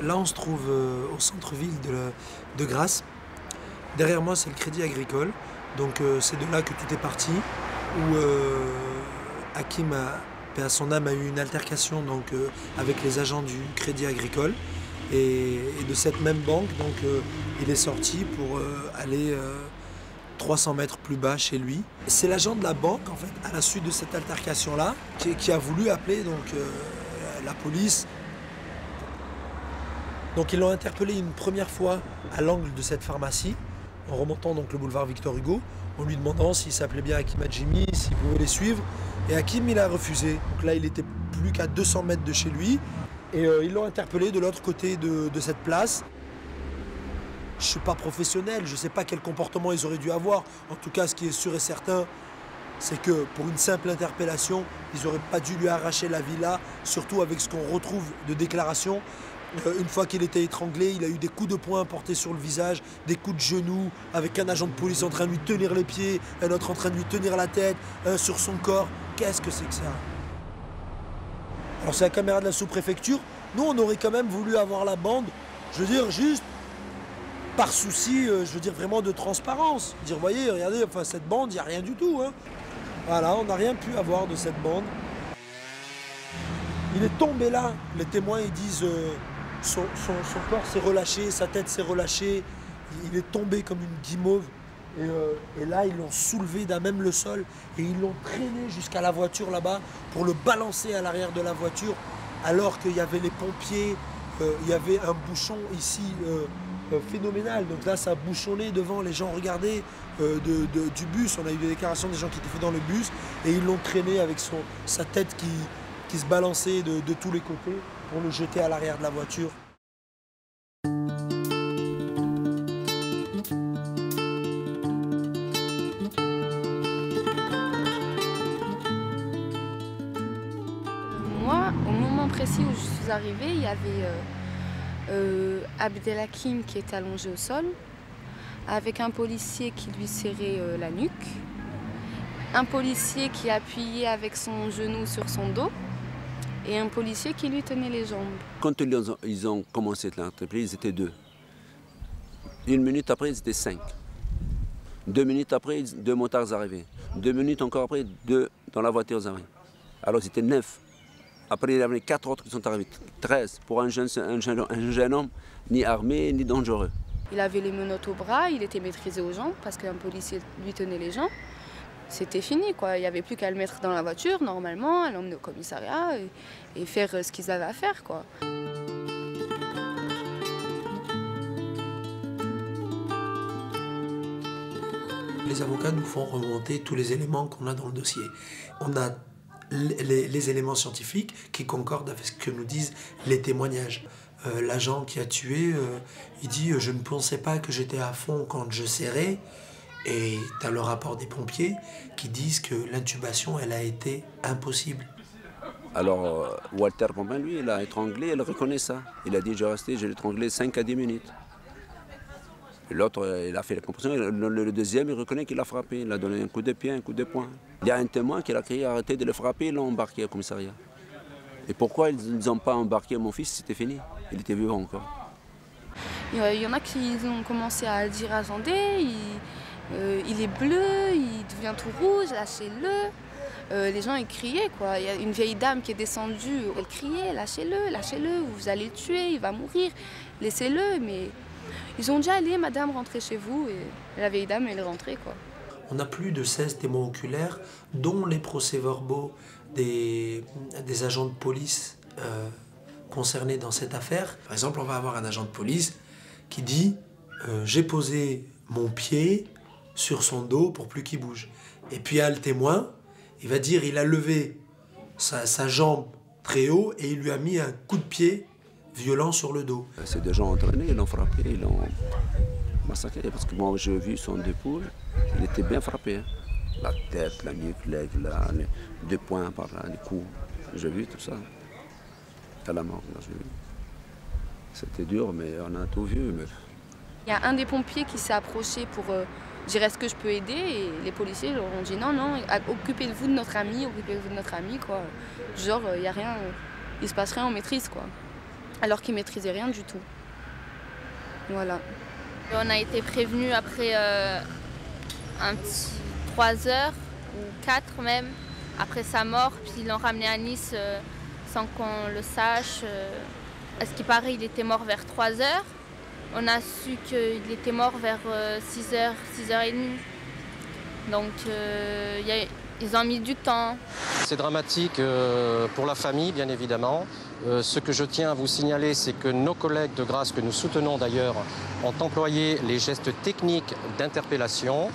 Là, on se trouve au centre-ville de Grasse. Derrière moi, c'est le Crédit Agricole. Donc, c'est de là que tout est parti. Où Hakim, paix à son âme, a eu une altercation donc, avec les agents du Crédit Agricole. Et de cette même banque, donc, il est sorti pour aller 300 mètres plus bas chez lui. C'est l'agent de la banque, en fait, à la suite de cette altercation-là, qui a voulu appeler donc, la police. Donc ils l'ont interpellé une première fois à l'angle de cette pharmacie, en remontant donc le boulevard Victor Hugo, en lui demandant s'il s'appelait bien Hakim Hadjimi, s'il pouvait les suivre. Et Hakim, il a refusé. Donc là, il était plus qu'à 200 mètres de chez lui. Et ils l'ont interpellé de l'autre côté de cette place. Je ne suis pas professionnel, je ne sais pas quel comportement ils auraient dû avoir. En tout cas, ce qui est sûr et certain, c'est que pour une simple interpellation, ils n'auraient pas dû lui arracher la vie là, surtout avec ce qu'on retrouve de déclaration. Une fois qu'il était étranglé, il a eu des coups de poing portés sur le visage, des coups de genoux, avec un agent de police en train de lui tenir les pieds, un autre en train de lui tenir la tête, un sur son corps. Qu'est-ce que c'est que ça? Alors c'est la caméra de la sous-préfecture. Nous, on aurait quand même voulu avoir la bande, je veux dire, juste par souci, je veux dire, vraiment de transparence. Dire, voyez, regardez, enfin, cette bande, il n'y a rien du tout. Hein. Voilà, on n'a rien pu avoir de cette bande. Il est tombé là. Les témoins, ils disent, son corps s'est relâché, sa tête s'est relâchée. Il est tombé comme une guimauve. Et là, ils l'ont soulevé d'à même le sol et ils l'ont traîné jusqu'à la voiture là-bas pour le balancer à l'arrière de la voiture, alors qu'il y avait les pompiers, il y avait un bouchon ici phénoménal. Donc là, ça a bouchonné devant, les gens regardaient du bus. On a eu des déclarations des gens qui étaient dans le bus et ils l'ont traîné avec sa tête qui se balançait de tous les côtés pour le jeter à l'arrière de la voiture. Moi, au moment précis où je suis arrivée, il y avait Abdelhakim qui était allongé au sol, avec un policier qui lui serrait la nuque, un policier qui appuyait avec son genou sur son dos et un policier qui lui tenait les jambes. Quand ils ont commencé l'entreprise, ils étaient 2. 1 minute après, ils étaient 5. 2 minutes après, 2 motards arrivaient. 2 minutes encore après, 2 dans la voiture arrivaient. Alors c'était 9. Après, il y avait 4 autres qui sont arrivés. 13 pour un jeune homme, ni armé, ni dangereux. Il avait les menottes au bras, il était maîtrisé aux jambes parce qu'un policier lui tenait les jambes. C'était fini, quoi. Il n'y avait plus qu'à le mettre dans la voiture, normalement, à l'emmener au commissariat et faire ce qu'ils avaient à faire, quoi. Les avocats nous font remonter tous les éléments qu'on a dans le dossier. On a les éléments scientifiques qui concordent avec ce que nous disent les témoignages. L'agent qui a tué, il dit « je ne pensais pas que j'étais à fond quand je serrais ». Et tu as le rapport des pompiers qui disent que l'intubation, elle a été impossible. Alors Walter Pompin, lui, il a étranglé, il reconnaît ça. Il a dit « je l'ai étranglé 5 à 10 minutes ». L'autre, il a fait la compression. Le deuxième, il reconnaît qu'il a frappé. Il a donné un coup de pied, un coup de poing. Il y a un témoin qui a crié arrêtez de le frapper, ils l'ont embarqué au commissariat. Et pourquoi ils n'ont pas embarqué mon fils? C'était fini. Il était vivant encore. Il y en a qui ont commencé à dire attendez, il est bleu, il devient tout rouge, lâchez-le. Les gens ils criaient, quoi. Il y a une vieille dame qui est descendue, elle criait lâchez-le, lâchez-le, vous allez le tuer, il va mourir, laissez-le. Mais ils ont dit allez madame, rentrez chez vous. Et la vieille dame elle est rentrée, quoi. On a plus de 16 témoins oculaires, dont les procès-verbaux des agents de police concernés dans cette affaire. Par exemple, on va avoir un agent de police qui dit j'ai posé mon pied sur son dos pour plus qu'il bouge. Et puis il y a le témoin, il va dire il a levé sa jambe très haut et il lui a mis un coup de pied violent sur le dos. C'est des gens entraînés, ils l'ont frappé, ils l'ont massacré. Parce que moi j'ai vu son épaule, il était bien frappé. Hein. La tête, la nuque, l'aigle, les 2 points par là, les coups. J'ai vu tout ça. À la mort, j'ai vu. C'était dur, mais on a tout vu. Mais... Il y a un des pompiers qui s'est approché pour dire est-ce que je peux aider, et les policiers leur ont dit non, non, occupez-vous de notre ami, occupez-vous de notre ami, quoi. Genre, il n'y a rien, il se passe rien, on maîtrise, quoi. alors qu'ils maîtrisaient rien du tout. Voilà. On a été prévenus après un petit 3 heures ou 4 même après sa mort, puis ils l'ont ramené à Nice sans qu'on le sache. À ce qui paraît, il était mort vers 3 heures. On a su qu'il était mort vers 6 heures, 6h30. Donc ils ont mis du temps. C'est dramatique pour la famille, bien évidemment. Ce que je tiens à vous signaler, c'est que nos collègues de Grasse, que nous soutenons d'ailleurs, ont employé les gestes techniques d'interpellation.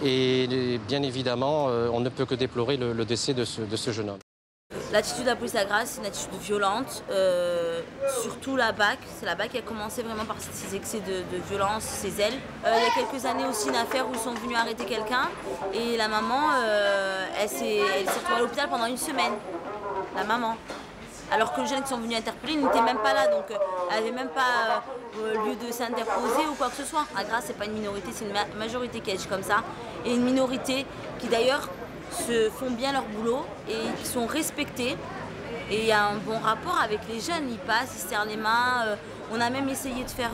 Et bien évidemment, on ne peut que déplorer le décès de ce jeune homme. L'attitude de la police à Grasse, c'est une attitude violente, surtout la BAC. C'est la BAC qui a commencé vraiment par ses excès de violence, ses zèles. Il y a quelques années aussi une affaire où ils sont venus arrêter quelqu'un et la maman, elle s'est retrouvée à l'hôpital pendant 1 semaine. La maman. Alors que les jeunes qui sont venus interpeller n'étaient même pas là, donc elle n'avait même pas lieu de s'interposer ou quoi que ce soit. À Grasse, c'est pas une minorité, c'est une majorité qui agit comme ça. Et une minorité qui d'ailleurs se font bien leur boulot et qui sont respectés. Et il y a un bon rapport avec les jeunes, ils passent, ils se serrent les mains. On a même essayé de faire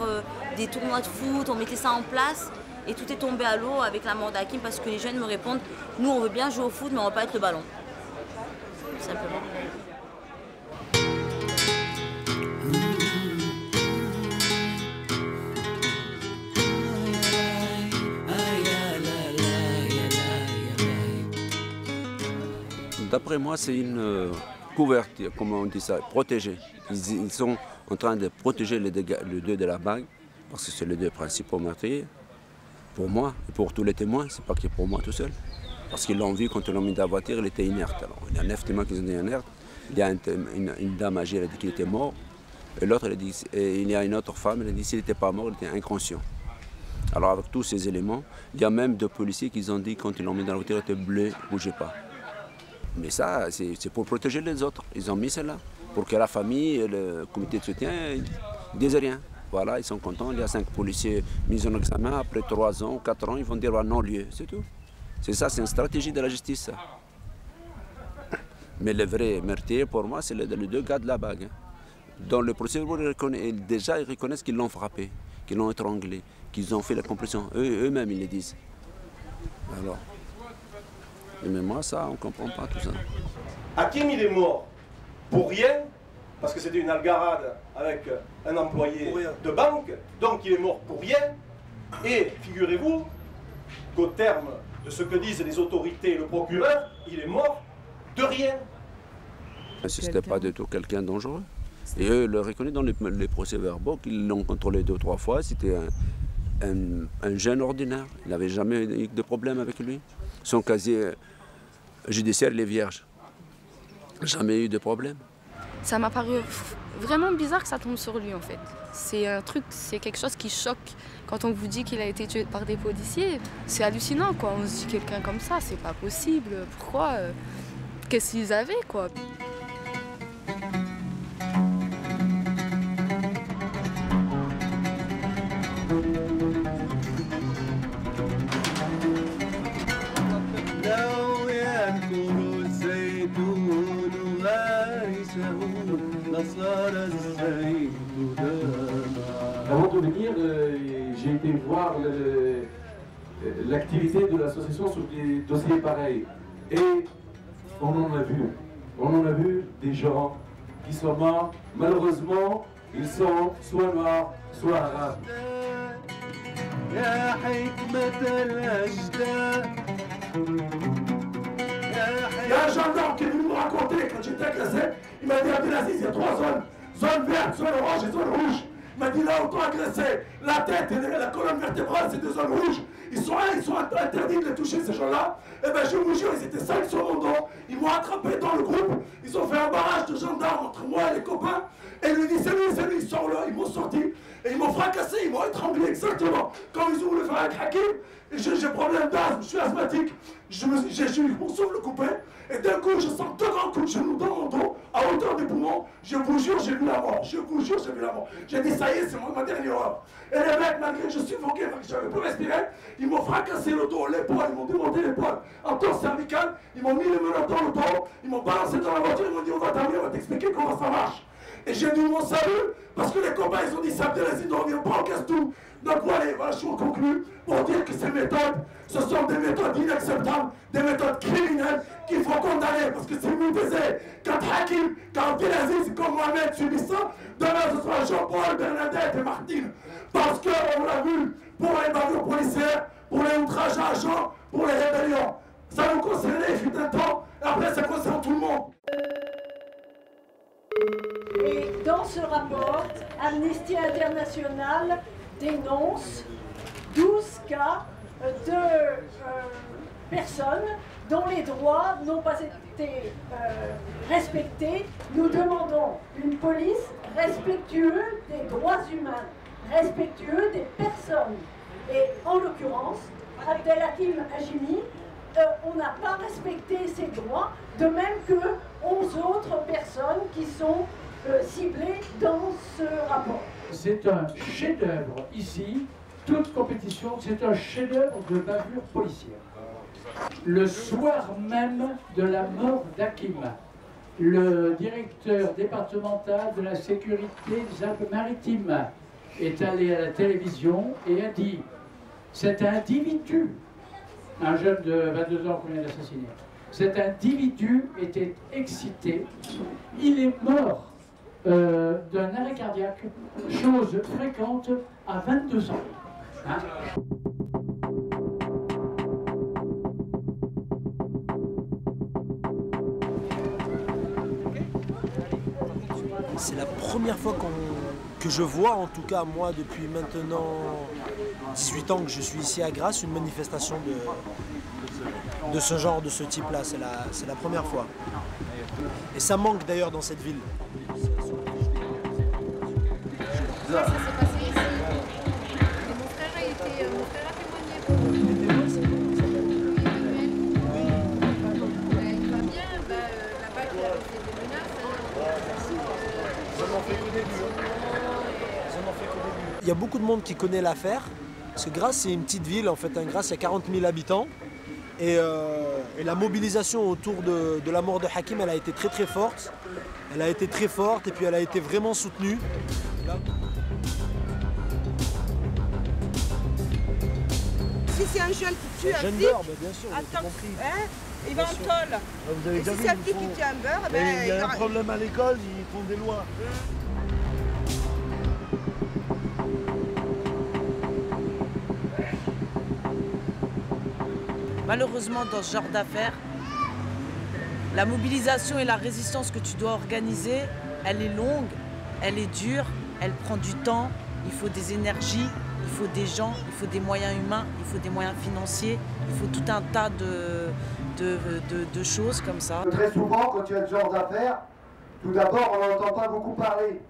des tournois de foot, on mettait ça en place et tout est tombé à l'eau avec la mort d'Hakim parce que les jeunes me répondent « Nous on veut bien jouer au foot mais on ne va pas être le ballon ». Tout simplement. D'après moi, c'est une couverture, comment on dit ça, protégée. Ils sont en train de protéger les deux de la bague, parce que c'est les deux principaux meurtriers. Pour moi et pour tous les témoins, c'est pas que pour moi tout seul. Parce qu'ils l'ont vu quand ils l'ont mis dans la voiture, il était inerte. Alors, il y a 9 témoins qui sont inertes. Il y a une dame âgée, elle a dit qu'il était mort. Et l'autre, il y a une autre femme, elle a dit s'il n'était pas mort, il était inconscient. Alors avec tous ces éléments, il y a même 2 policiers qui ont dit quand ils l'ont mis dans la voiture, il était bleu, ne bougez pas. Mais ça, c'est pour protéger les autres. Ils ont mis celle-là. Pour que la famille et le comité de soutien ne disent rien. Voilà, ils sont contents. Il y a 5 policiers mis en examen. Après 3 ans, 4 ans, ils vont dire non-lieu. C'est tout. C'est ça, c'est une stratégie de la justice. Ça. Mais le vrai meurtrier, pour moi, c'est les 2 gars de la bague. Dans le procédure, déjà, ils reconnaissent qu'ils l'ont frappé, qu'ils l'ont étranglé, qu'ils ont fait la complétion. Eux-mêmes, ils le disent. Alors. Mais moi, ça, on ne comprend pas tout ça. Hakim, il est mort pour rien, parce que c'était une algarade avec un employé de banque, donc il est mort pour rien. Et figurez-vous qu'au terme de ce que disent les autorités et le procureur, il est mort de rien. Ce n'était pas du tout quelqu'un de dangereux. Et eux le reconnaissent dans les procès-verbaux qu'ils l'ont contrôlé 2 ou 3 fois. C'était un jeune ordinaire. Il n'avait jamais eu de problème avec lui. Son casier judiciaire, il est vierge. Jamais eu de problème. Ça m'a paru vraiment bizarre que ça tombe sur lui en fait. C'est un truc, c'est quelque chose qui choque quand on vous dit qu'il a été tué par des policiers. C'est hallucinant quoi, on se dit quelqu'un comme ça, c'est pas possible. Pourquoi qu'est-ce qu'ils avaient quoi? Avant de venir, j'ai été voir l'activité de l'association sur des dossiers pareils. Et on en a vu des gens qui sont morts. Malheureusement, ils sont soit noirs, soit arabes. Il y a un gendarme qui est venu me raconter quand j'étais agressé. Il m'a dit Abdelaziz, il y a 3 zones. Zone verte, zone orange et zone rouge. Il m'a dit là où t'ont agressé, la tête et la colonne vertébrale, c'est 2 zones rouges. Ils sont interdits de les toucher ces gens-là. Et ben je vous jure, ils étaient 5 sur mon dos. Ils m'ont attrapé dans le groupe. Ils ont fait un barrage de gendarmes entre moi et les copains. Et ils lui disent c'est lui, sors-le. Ils m'ont sorti. Et ils m'ont fracassé, ils m'ont étranglé exactement. Quand ils ont voulu faire un Hakim, j'ai problème d'asthme, je suis asthmatique. J'ai eu mon souffle coupé. Et d'un coup, je sens 2 grands coups de genoux dans mon dos, à hauteur des poumons. Je vous jure, j'ai vu la mort. Je vous jure, j'ai vu la mort. J'ai dit, ça y est, c'est ma dernière heure. Et les mecs, malgré que je suffoquais, que j'avais plus respiré, ils m'ont fracassé le dos, l'épaule, ils m'ont démonté l'épaule en torse cervical, ils m'ont mis les menottes dans le dos, ils m'ont balancé dans la voiture, ils m'ont dit, on va t'amener, on va t'expliquer comment ça marche. Et j'ai dit mon salut, parce que les copains, ils ont dit ça, Abdelaziz ne revient pas, on casse tout. Donc voilà, je suis conclu pour dire que ces méthodes, ce sont des méthodes inacceptables, des méthodes criminelles qu'il faut condamner. Parce que si vous disiez quand Hakim, quand Abdelaziz, comme Mohamed subissent ça, demain ce sera Jean-Paul, Bernadette et Martine. Parce qu'on l'a vu pour les bavures policières, pour les outrages à agents, pour les rébellions. Ça nous concernait, il fut un temps, et après ça concerne tout le monde. Et dans ce rapport, Amnesty International dénonce 12 cas de personnes dont les droits n'ont pas été respectés. Nous demandons une police respectueuse des droits humains, respectueux des personnes. Et en l'occurrence, Abdelhakim Hajimi, on n'a pas respecté ses droits, de même que 11 autres personnes qui sont ciblées dans ce rapport. C'est un chef-d'œuvre ici, toute compétition, c'est un chef-d'œuvre de bavure policière. Le soir même de la mort d'Hakim, le directeur départemental de la sécurité des Alpes-Maritimes est allé à la télévision et a dit « Cet individu », un jeune de 22 ans qu'on vient d'assassiner, cet individu était excité, il est mort d'un arrêt cardiaque, chose fréquente à 22 ans. Hein? C'est la première fois que je vois, en tout cas moi depuis maintenant 18 ans que je suis ici à Grasse, une manifestation de ce genre, de ce type-là. C'est la première fois. Et ça manque d'ailleurs dans cette ville. Ça s'est passé ici. Et mon frère a témoigné pour lui. Il va bien, là-bas il a fait des menaces. Il y a beaucoup de monde qui connaît l'affaire, parce que Grasse c'est une petite ville, en fait, Grasse il y a 40 000 habitants, et la mobilisation autour de la mort de Hakim, elle a été très très forte, et puis elle a été vraiment soutenue. Là. Si c'est un jeune qui tue un flic, bien sûr, attends, hein, il va en tôle. Et si c'est un flic qui tue un beurre, il y a un problème à l'école, ils font des lois. Malheureusement, dans ce genre d'affaires, la mobilisation et la résistance que tu dois organiser, elle est longue, elle est dure, elle prend du temps, il faut des énergies, il faut des gens, il faut des moyens humains, il faut des moyens financiers, il faut tout un tas de choses comme ça. Très souvent, quand il y a ce genre d'affaires, tout d'abord, on n'entend pas beaucoup parler.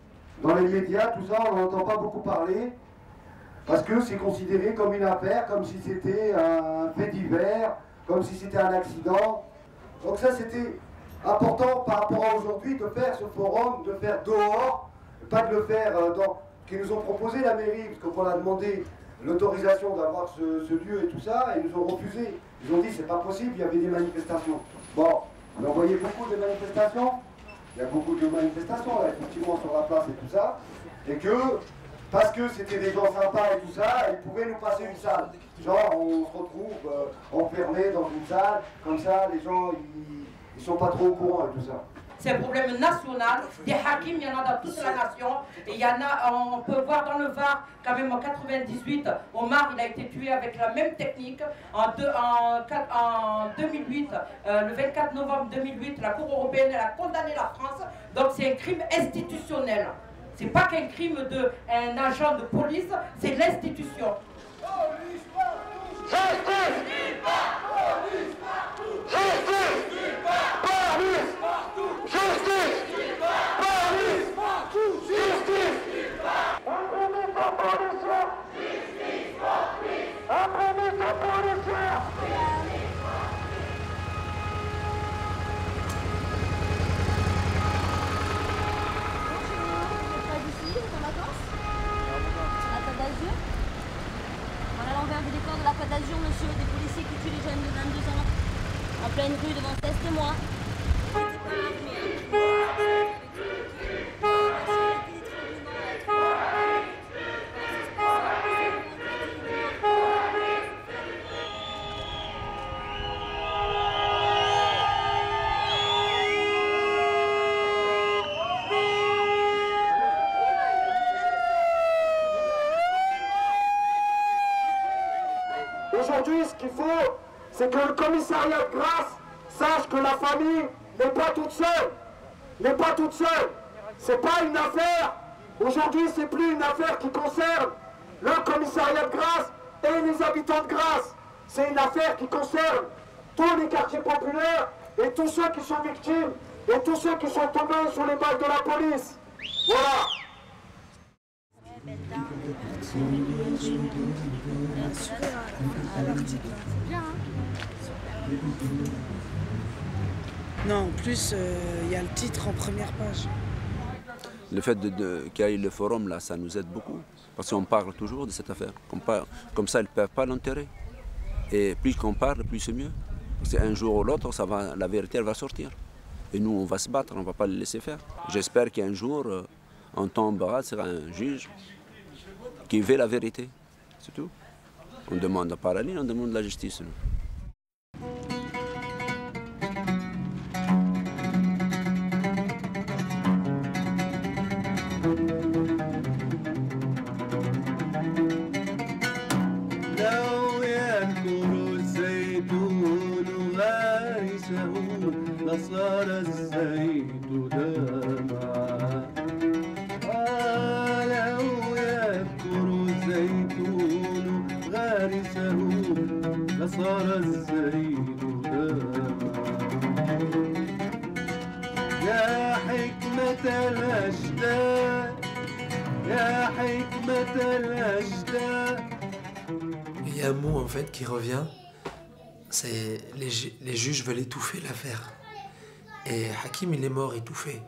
Dans les médias, tout ça, on n'entend pas beaucoup parler. Parce que c'est considéré comme une affaire, comme si c'était un fait divers, comme si c'était un accident. Donc ça, c'était important par rapport à aujourd'hui de faire ce forum, de faire dehors, pas de le faire qu'ils nous ont proposé la mairie, parce qu'on a demandé l'autorisation d'avoir ce lieu et tout ça, et ils nous ont refusé. Ils ont dit c'est pas possible, il y avait des manifestations. Bon, on a envoyé beaucoup de manifestations, il y a beaucoup de manifestations là, effectivement sur la place et tout ça, et que parce que c'était des gens sympas et tout ça, ils pouvaient nous passer une salle. Genre, on se retrouve enfermés dans une salle, comme ça, les gens, ils sont pas trop au courant et tout ça. C'est un problème national. Des hakims, il y en a dans toute la nation. Et il y en a, on peut voir dans le Var, quand même en 98, Omar, il a été tué avec la même technique. En 2008, le 24 novembre 2008, la Cour européenne elle a condamné la France. Donc c'est un crime institutionnel. C'est pas qu'un crime d'un agent de police, c'est l'institution. Justice partout! Justice partout! Justice partout! Justice partout! Justice partout! Imprimez sa policière! Justice partout! Imprimez sa policière! L'envers du décor de la Côte d'Azur, monsieur, des policiers qui tuent les jeunes de 22 ans, en pleine rue devant 16 témoins. aujourd'hui, ce qu'il faut, c'est que le commissariat de Grasse sache que la famille n'est pas toute seule. N'est pas toute seule. C'est pas une affaire. Aujourd'hui, c'est plus une affaire qui concerne le commissariat de Grasse et les habitants de Grasse. C'est une affaire qui concerne tous les quartiers populaires et tous ceux qui sont victimes et tous ceux qui sont tombés sous les balles de la police. Voilà. Non, en plus, il y a le titre en première page. Le fait qu'il y ait le forum, là, ça nous aide beaucoup. Parce qu'on parle toujours de cette affaire. Comme ça, ils ne peuvent pas l'enterrer. Et plus qu'on parle, plus c'est mieux. Parce qu'un jour ou l'autre, la vérité elle va sortir. Et nous, on va se battre, on ne va pas le laisser faire. J'espère qu'un jour, on tombera sur un juge qui veut la vérité. C'est tout. On demande pas la ligne, on demande la justice. Nous. صار الزيت دمعا لو يذكر الزيتون غارسه لصار الزيت دمعا يا حكمة الأشداء يا حكمة الأشداء. Il y a un mot en fait qui revient, c'est les juges veulent étouffer l'affaire. Et Hakim, il est mort étouffé.